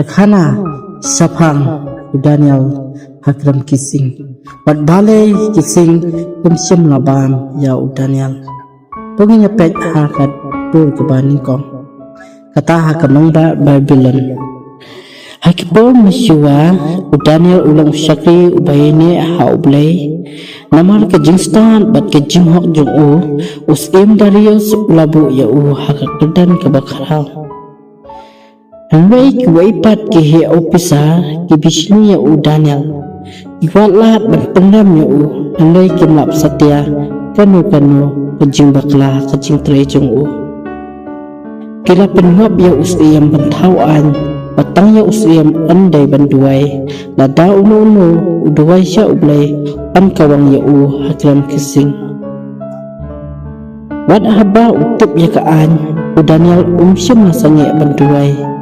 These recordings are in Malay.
Khana Saphang Daniel Hakram Kising Wat Balai Kising Kumsim Labam Ya Daniel Penginya pet hakat Pur kebaning kong Kata hakamang ba Babylon Hakipur Mesyua Daniel ulang syakri ubayini haublay Namar ke jingstan bat ke jinghok jung Usim Darius ulabu ya hakakedan kebakarau Hanway kiwaipat ki he opisa ki Bishnu ya Daniel Iwatlah berpendam ya Hanway kimlap satya Kanu kejing bakla kejing trejung Kila penhuap ya usiyam bentauan Batang ya usiyam andai banduai Lada unu uduai sya ublay Am kawang ya hakram kising Wad haba utup ya kaan Daniel syam masangnya banduai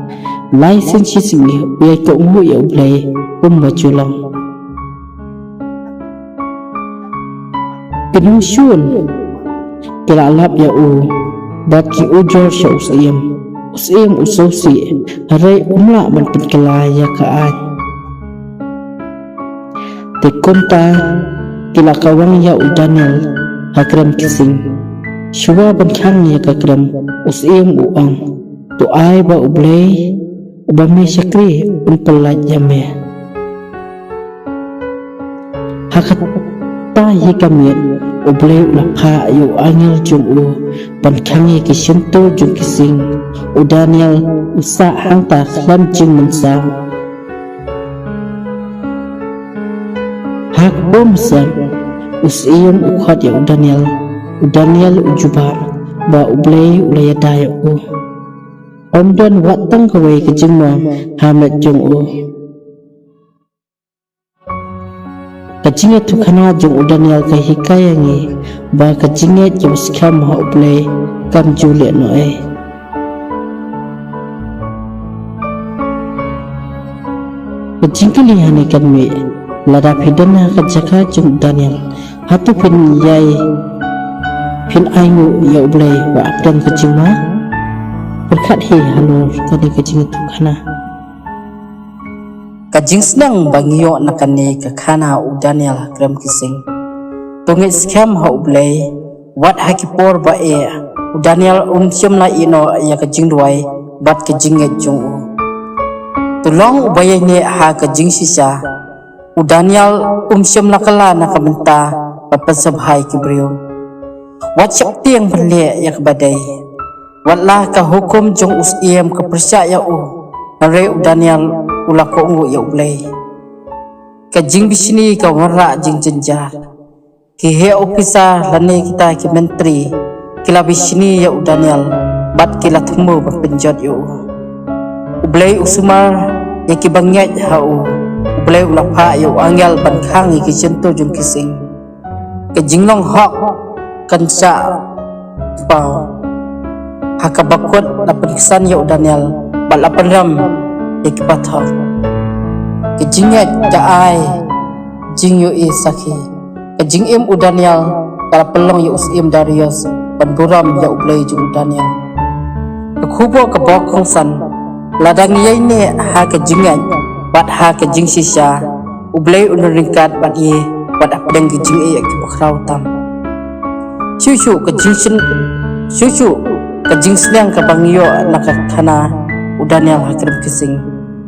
Lai sensi sini Biar ke ya ublay baculang Kenung syun Kila alap ya Baki ujar sya usiyam usosi Harai umla berpenkela ya kaan Tekonta Kila kawang ya Daniel Hakram kising Syua benkang ya kakram Usiyam uang Tuai ba ublay Ubame syakri Unpelat jame Hakata hikamit Ublay ulapha yu angel jung Bankangi kisinto jung kising Daniel usa hangta khlam jing mensang Hak bomsan Usiyam ukhat ya Daniel ujuba Ba ublay ulayadaya Omdan watang kawai kejengma Hamad jung Kejingnya tukhana jung Daniel kahikayangi Ba kejingnya jauskam ha ublay Kam juliat noe Kejingkali hanikan mi Lada pidana kejaka jung Daniel Hatu pin yai Pin aingu ya ublay Wa abdan kejingma Berkat he halur kani kejing itu kana Kajing senang bangiyo nakani ke kana Daniel Hakram kising Tungit skam ha ublay Wat hakipor ba Daniel syam la ino ya kejing duai Bat kejing jung Tulong ubayay ni ha kejing sisa Daniel syam la kala nakamenta Papasabhay kibriyo Wat syakti yang berliak ya kebadai Watlah ka hukum jung usiyam kepercaya Nare Daniel ulako ya ublay Kajing bisini ka warak jing jenjar Kihe ofisa lani kita ki menteri Kila bisini ya Daniel Bat kila temu berpenjat Ublay usumar ya ki bangyat Ublay ulapa ya angel bankangi ki jento jung kising Kajing long hok kansa Pau Hakabakut lapan kesan ya Daniel Bat lapan ram Ikibathak Kejingat jaai Jing yu sakhi Kejing Daniel Kala pelong ya usim Darius Ban buram ya ublay jung Daniel Kekubo kebokong san Ladang yai ni ha kejingat Bat ha kejing sisa Ublay unuringkat bat ye Bat apdang kejing ya kibakrau tam Syushu kejing Syushu Kejing senang kabangiyo nakakana Daniel Hakram kising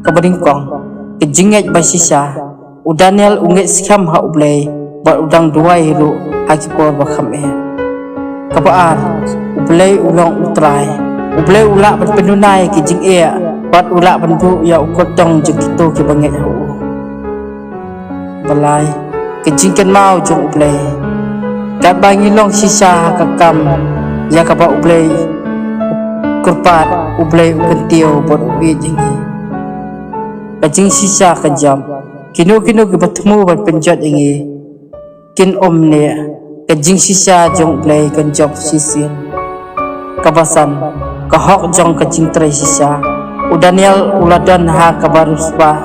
Kabadingkong Kejingat basisa Daniel ungit skam ha ublay Bat udang duai hiru Hakipor bakam Kabaar Ublay ulang utrai Ublay ulak berpenunai kejing Bat ulak bentuk ya ukotong jengkito kibangit Balai Kejingkan mau jung ublay Kat bangilong sisa kakam Ya kaba ublay Kurpat ublay ukentio buat ubi jengi Kajing sisa kejam Kino bertemu berpenjat jengi Kin omne Kajing sisa jong ublay kenjok sisin Kabasan Kahok jong kajing terai sisa Daniel uladan ha kabaruspa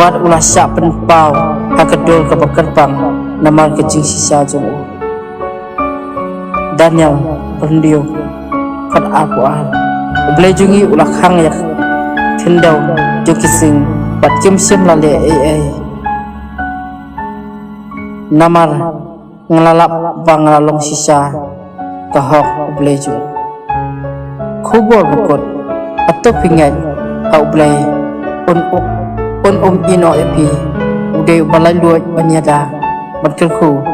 Bat ulah syak penpau Ha kedul kebakerbang Namar kajing sisa jong Daniel Pendiu Kat akuan Ublay jungi ulah khang ya Kendau Jokising Bat Kim Sim Lale Namar Ngelalap Bangalalong Sisa Kahok Ubleju Kubor Bukut Atau Pingat Ublay Un Ino Epi Uday Balai Luat Banyada Matkelku